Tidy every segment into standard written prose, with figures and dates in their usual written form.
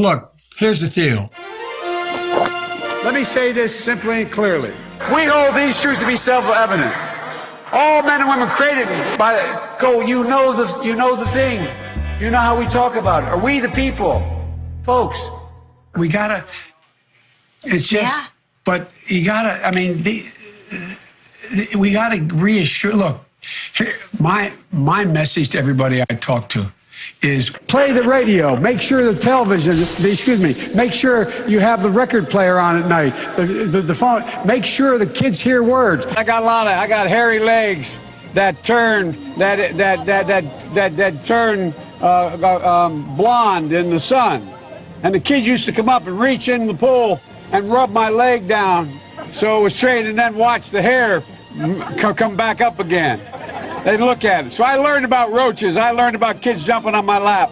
Look, here's the deal. Let me say this simply and clearly. We hold these truths to be self-evident. All men and women created by you know the thing. You know how we talk about it. Are we the people? Folks, we gotta, it's just, yeah. But you gotta, I mean, we gotta reassure, look, here, my message to everybody I talk to is play the radio, make sure the television, make sure you have the record player on at night, the phone, make sure the kids hear words. I got hairy legs that turn, blonde in the sun. And the kids used to come up and reach in the pool and rub my leg down so it was trained and then watch the hair come back up again. They look at it. So I learned about roaches. I learned about kids jumping on my lap.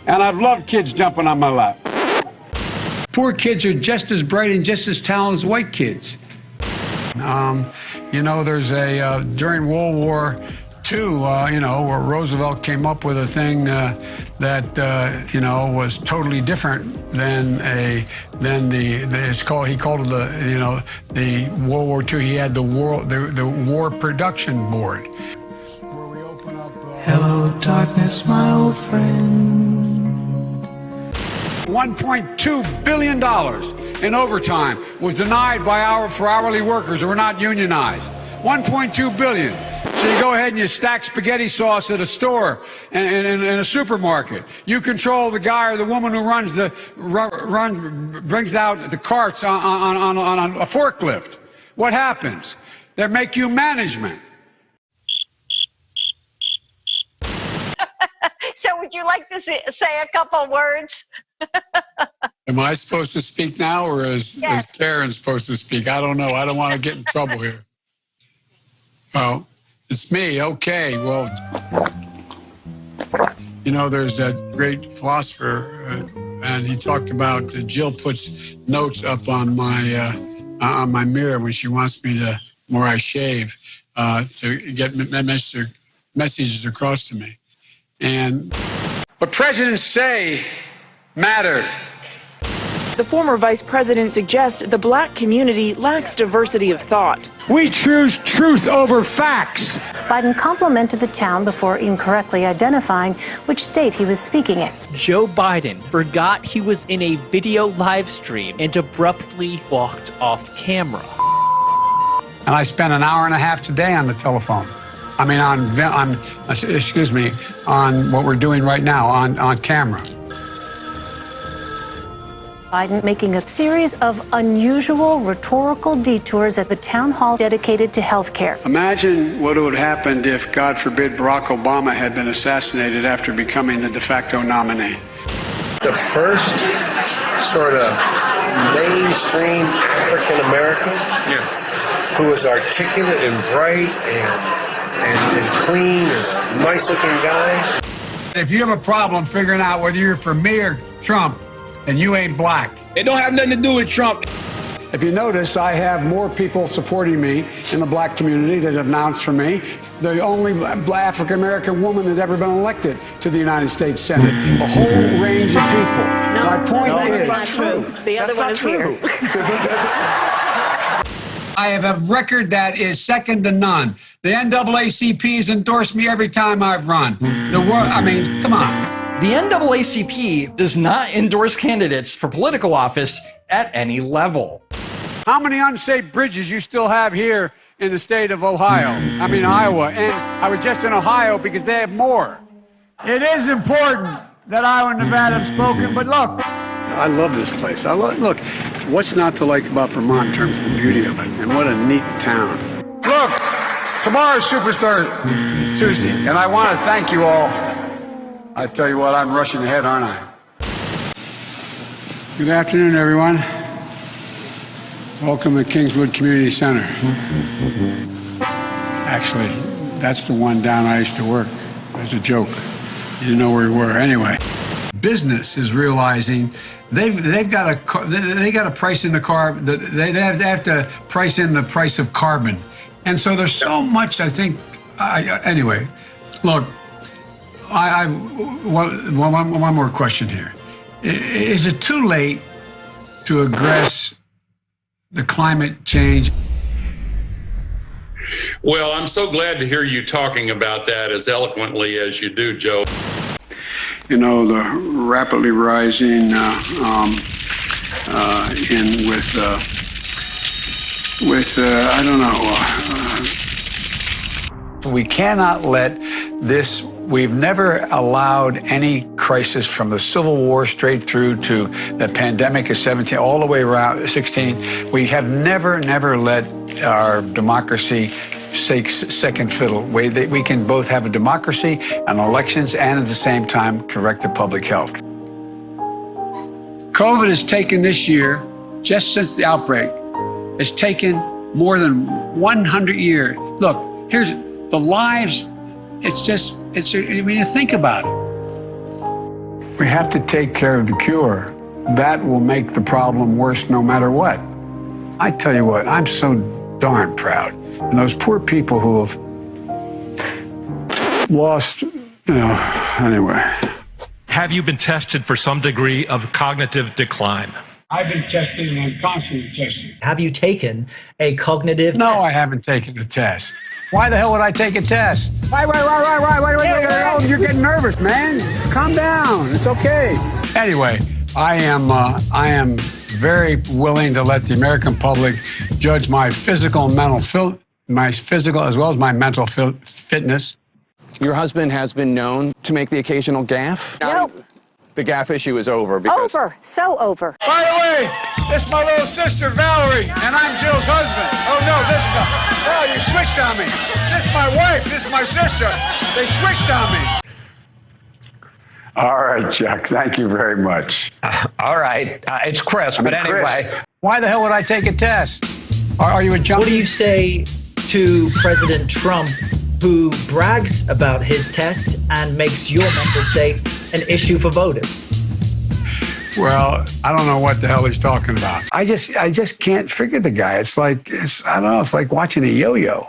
And I've loved kids jumping on my lap. Poor kids are just as bright and just as talented as white kids. You know, there's during World War II, where Roosevelt came up with a thing that, was totally different than he called it the World War II. He had the War Production Board. Where we open up, hello, darkness, my old friend. $1.2 billion in overtime was denied for hourly workers who were not unionized. $1.2 billion. So you go ahead and you stack spaghetti sauce at a store in a supermarket. You control the guy or the woman who brings out the carts on a forklift. What happens? They make you management. So would you like to say a couple words? Am I supposed to speak now, or is Karen supposed to speak? I don't know. I don't want to get in trouble here. Oh, it's me. Okay. Well, there's that great philosopher, and he talked about Jill puts notes up on my mirror when she wants me to, where I shave, to get messages across to me. And what presidents say matter. The former vice president suggests the black community lacks diversity of thought. We choose truth over facts. Biden complimented the town before incorrectly identifying which state he was speaking in. Joe Biden forgot he was in a video live stream and abruptly walked off camera. And I spent an hour and a half today on the telephone. I mean, on what we're doing right now on camera. Biden making a series of unusual rhetorical detours at the town hall dedicated to health care. Imagine what would have happened if, God forbid, Barack Obama had been assassinated after becoming the de facto nominee. The first sort of mainstream African American who was articulate and bright and clean and a nice-looking guy. If you have a problem figuring out whether you're for me or Trump, and you ain't black. It don't have nothing to do with Trump. If you notice, I have more people supporting me in the black community that have announced for me. The only African-American woman that ever been elected to the United States Senate. A whole range of people. My point is... That's not true. The other one is here. I have a record that is second to none. The NAACP's endorsed me every time I've run. Come on. The NAACP does not endorse candidates for political office at any level. How many unsafe bridges you still have here in the state of Iowa? And I was just in Ohio because they have more. It is important that Iowa and Nevada have spoken, but look. I love this place. Look, what's not to like about Vermont in terms of the beauty of it, and what a neat town. Look, tomorrow's Superstar Tuesday, and I want to thank you all. I tell you what, I'm rushing ahead, aren't I? Good afternoon, everyone. Welcome to Kingswood Community Center. Actually, that's the one down I used to work. As a joke. You didn't know where we were. Anyway, business is realizing they've got to price in the carbon. They have to price in the price of carbon, and so there's so much. I think. Anyway, look. One more question here. Is it too late to address the climate change? Well, I'm so glad to hear you talking about that as eloquently as you do, Joe. You know, the rapidly rising I don't know. We cannot let this, we've never allowed any crisis from the Civil War straight through to the pandemic of 17, all the way around 16. We have never let our democracy take second fiddle. We can both have a democracy and elections and at the same time correct the public health. COVID has taken this year, just since the outbreak, it's taken more than 100 years. Look, here's the lives, when you think about it. We have to take care of the cure. That will make the problem worse no matter what. I tell you what, I'm so darn proud. And those poor people who have lost, anyway. Have you been tested for some degree of cognitive decline? I've been tested and I'm constantly tested. Have you taken a cognitive No, test? I haven't taken a test. Why the hell would I take a test? Wait, you're getting nervous, man. Calm down. It's okay. Anyway, I am very willing to let the American public judge my physical and mental as well as my mental fitness. Your husband has been known to make the occasional gaffe. Nope. The gaffe issue is over because Over. So over. By the way, this is my little sister Valerie, and I'm Jill's husband. Oh no, you switched on me. This is my wife. This is my sister. They switched on me. All right, Chuck. Thank you very much. All right. It's Chris, but anyway. Chris, why the hell would I take a test? Are you a junkie? What do you say to President Trump, who brags about his test and makes your mental state an issue for voters? Well, I don't know what the hell he's talking about. I just can't figure the guy. It's like watching a yo-yo.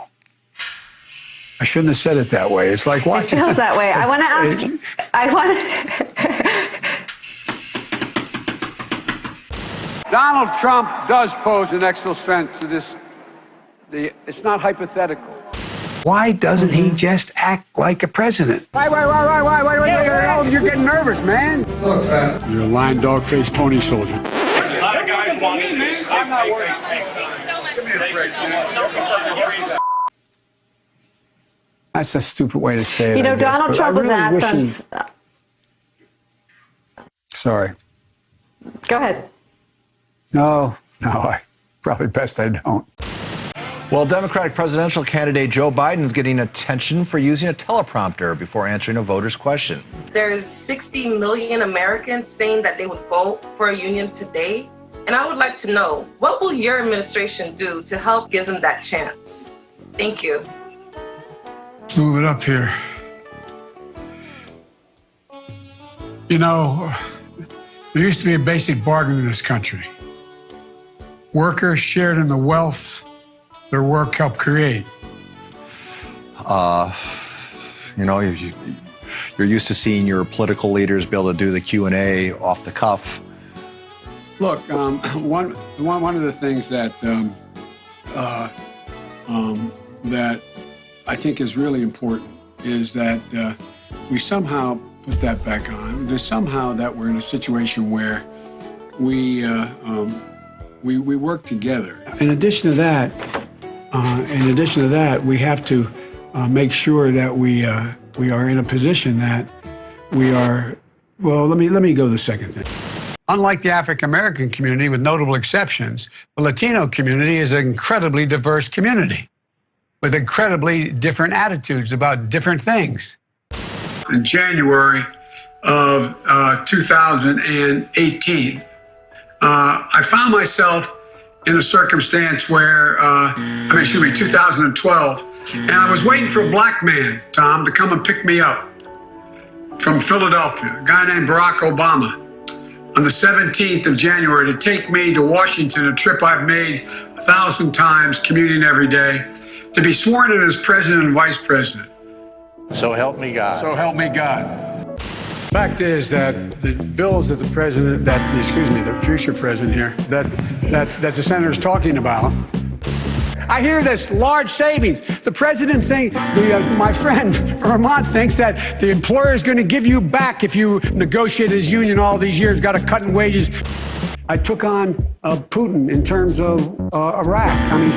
I shouldn't have said it that way. It's like watching. It feels that way. I want to ask you. Donald Trump does pose an existential threat to this. It's not hypothetical. Why doesn't he just act like a president? Wait, you're getting nervous, man. Look, you're a lying dog-faced pony soldier. A lot of guys want me. I'm not worried. That's a stupid way to say it. Donald Trump was asked on. Sorry. Go ahead. No, probably best I don't. Well, Democratic presidential candidate Joe Biden's getting attention for using a teleprompter before answering a voter's question. There's 60 million Americans saying that they would vote for a union today. And I would like to know, what will your administration do to help give them that chance? Thank you. Let's move it up here. There used to be a basic bargain in this country. Workers shared in the wealth their work helped create. You're used to seeing your political leaders be able to do the Q&A off the cuff. Look, one of the things that that I think is really important is that we somehow put that back on. There's somehow that we're in a situation where we work together. In addition to that, we have to make sure that we are in a position that we are. Well, let me go to the second thing. Unlike the African American community, with notable exceptions, the Latino community is an incredibly diverse community with incredibly different attitudes about different things. In January of 2018, I found myself in a circumstance where, 2012, and I was waiting for a black man, Tom, to come and pick me up from Philadelphia, a guy named Barack Obama, on the 17th of January to take me to Washington, a trip I've made 1,000 times, commuting every day, to be sworn in as president and vice president. So help me God. So help me God. Fact is that the bills that the future president here, that the senator is talking about, I hear this large savings. The president thinks, my friend from Vermont thinks that the employer is going to give you back if you negotiate his union all these years, got a cut in wages. I took on Putin in terms of Iraq.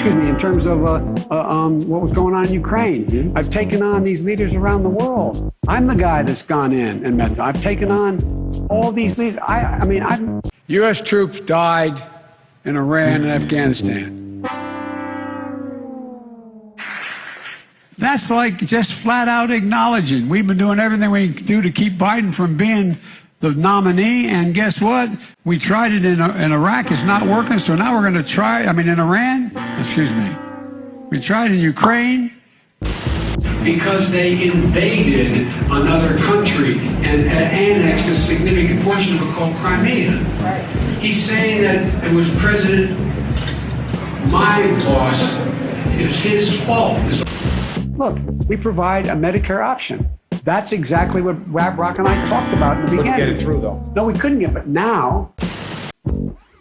In terms of what was going on in Ukraine. I've taken on these leaders around the world. I'm the guy that's gone in and met them. I've taken on all these leaders. U.S. troops died in Iran and Afghanistan. That's like just flat out acknowledging we've been doing everything we can do to keep Biden from being the nominee, and guess what? We tried it in Iraq. It's not working, so now we're going to try, in Iran, we tried in Ukraine. Because they invaded another country and annexed a significant portion of it called Crimea. Right. He's saying that it was my boss, it was his fault. Look, we provide a Medicare option. That's exactly what Brock and I talked about in the beginning. Couldn't get it through, though. No, we couldn't get it, but now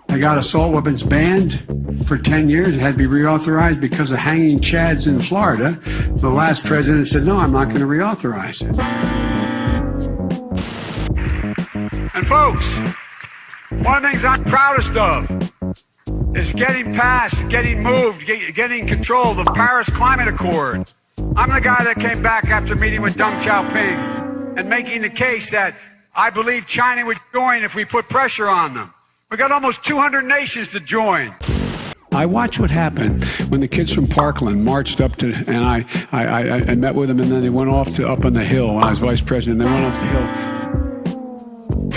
I got assault weapons banned for 10 years. It had to be reauthorized because of hanging chads in Florida. The last president said, no, I'm not going to reauthorize it. And folks, one of the things I'm proudest of is getting control of the Paris Climate Accord. I'm the guy that came back after meeting with Deng Xiaoping and making the case that I believe China would join if we put pressure on them. We got almost 200 nations to join. I watched what happened when the kids from Parkland marched up to, and I met with them, and then they went off to up on the hill when I was vice president. They went off the hill.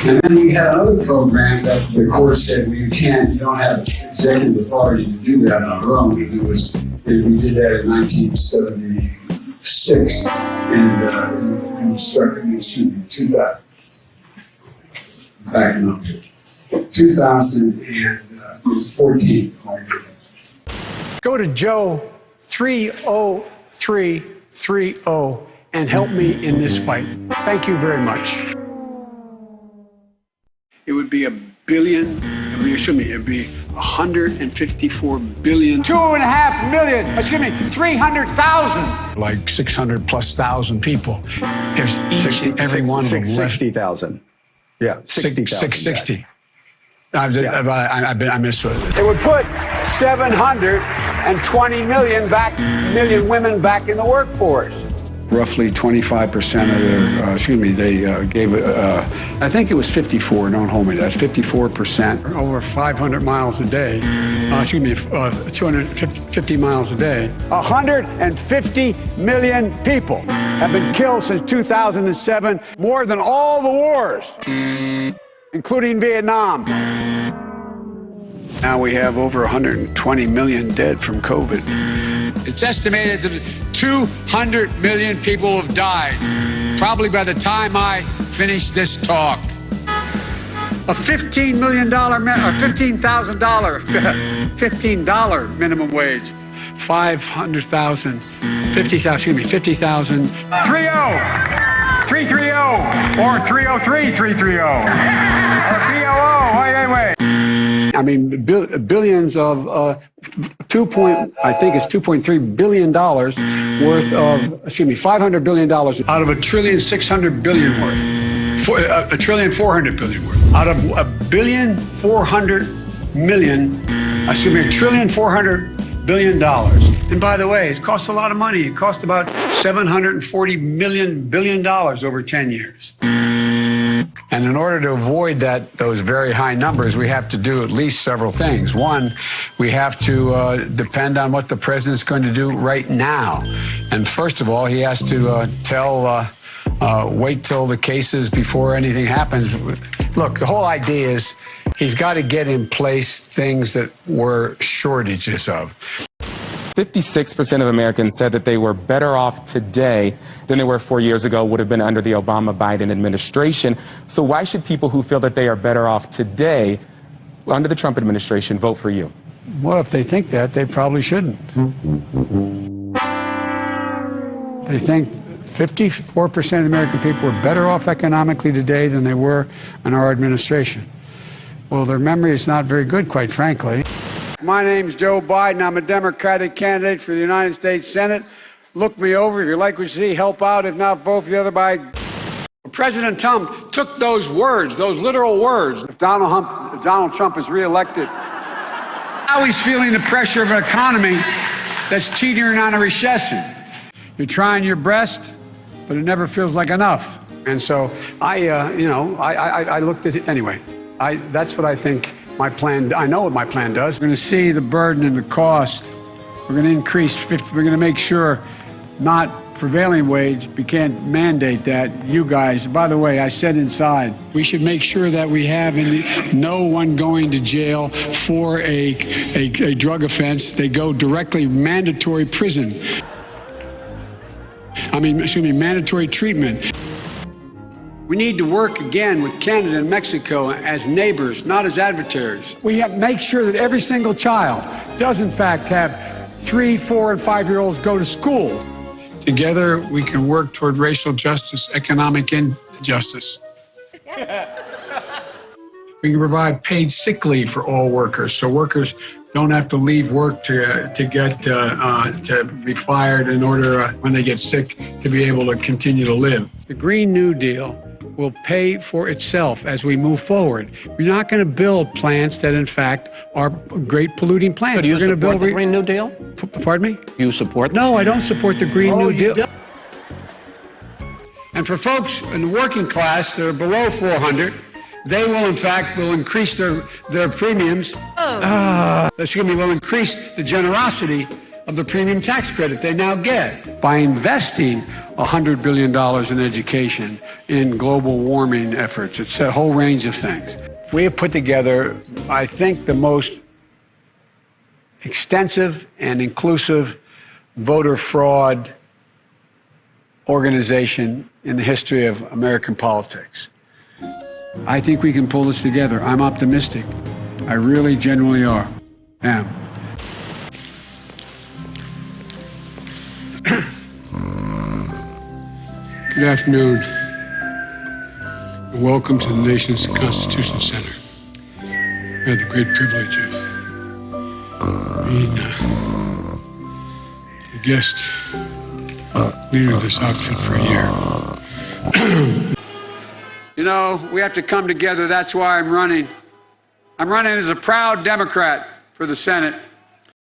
And then we had another program that the court said, well, you don't have executive authority to do that on our own. We did that in 1976, and we started in 2014. Go to Joe 30330 and help me in this fight. Thank you very much. It would be it'd be 154 billion. 2.5 million, 300,000. Like 600,000+ people. There's each and every one of them. 60,000. Yeah, 60,000. 660. I missed it. It would put 720 million women back in the workforce. Roughly 25% of their, they gave it, I think it was 54, don't hold me to that, 54%, over 500 miles a day, 250 miles a day. 150 million people have been killed since 2007, more than all the wars, including Vietnam. Now we have over 120 million dead from COVID. It's estimated that 200 million people have died, probably by the time I finish this talk. A $15 minimum wage, 500,000, 50,000, 50,000, 330, or 303, 330, or BOO, wait. I mean, billions of I think it's $2.3 billion worth of, $500 billion out of $1.6 trillion worth, $1.4 trillion worth, out of $1.4 billion. And by the way, it costs a lot of money. It cost about $740 billion over 10 years. And in order to avoid those very high numbers, we have to do at least several things. One, we have to depend on what the president's going to do right now. And first of all, he has to wait till the cases before anything happens. Look, the whole idea is he's got to get in place things that were shortages of. 56% of Americans said that they were better off today than they were 4 years ago, would have been under the Obama-Biden administration. So why should people who feel that they are better off today under the Trump administration vote for you? Well, if they think that, they probably shouldn't. They think 54% of the American people were better off economically today than they were in our administration. Well, their memory is not very good, quite frankly. My name's Joe Biden. I'm a Democratic candidate for the United States Senate. Look me over. If you like what you see, help out. If not, vote for the other by... President Trump took those words, those literal words. If Donald Trump is reelected, now he's feeling the pressure of an economy that's teetering on a recession. You're trying your best, but it never feels like enough. And so I looked at it anyway. That's what I think my plan, I know what my plan does. We're going to see the burden and the cost. We're going to increase, we're going to make sure not prevailing wage, we can't mandate that. You guys, by the way, I said inside, we should make sure that we have no one going to jail for a drug offense. They go directly mandatory prison. Mandatory treatment. We need to work again with Canada and Mexico as neighbors, not as adversaries. We have to make sure that every single child does in fact have 3, 4, and 5-year-olds go to school. Together, we can work toward racial justice, economic injustice. We can provide paid sick leave for all workers, so workers don't have to leave work to be fired in order, when they get sick, to be able to continue to live. The Green New Deal will pay for itself as we move forward. We're not going to build plants that, in fact, are great polluting plants. So do you support the Green New Deal? Pardon me? You support? No, I don't support the Green New Deal. And for folks in the working class that are below 400, they will, in fact, increase their premiums. Will increase the generosity of the premium tax credit they now get by investing $100 billion in education, in global warming efforts. It's a whole range of things. We have put together, I think, the most extensive and inclusive voter fraud organization in the history of American politics. I think we can pull this together. I'm optimistic. I really genuinely am. Good afternoon, and welcome to the nation's Constitution Center. I had the great privilege of being the guest leader of this outfit for a year. You know, we have to come together. That's why I'm running. I'm running as a proud Democrat for the Senate.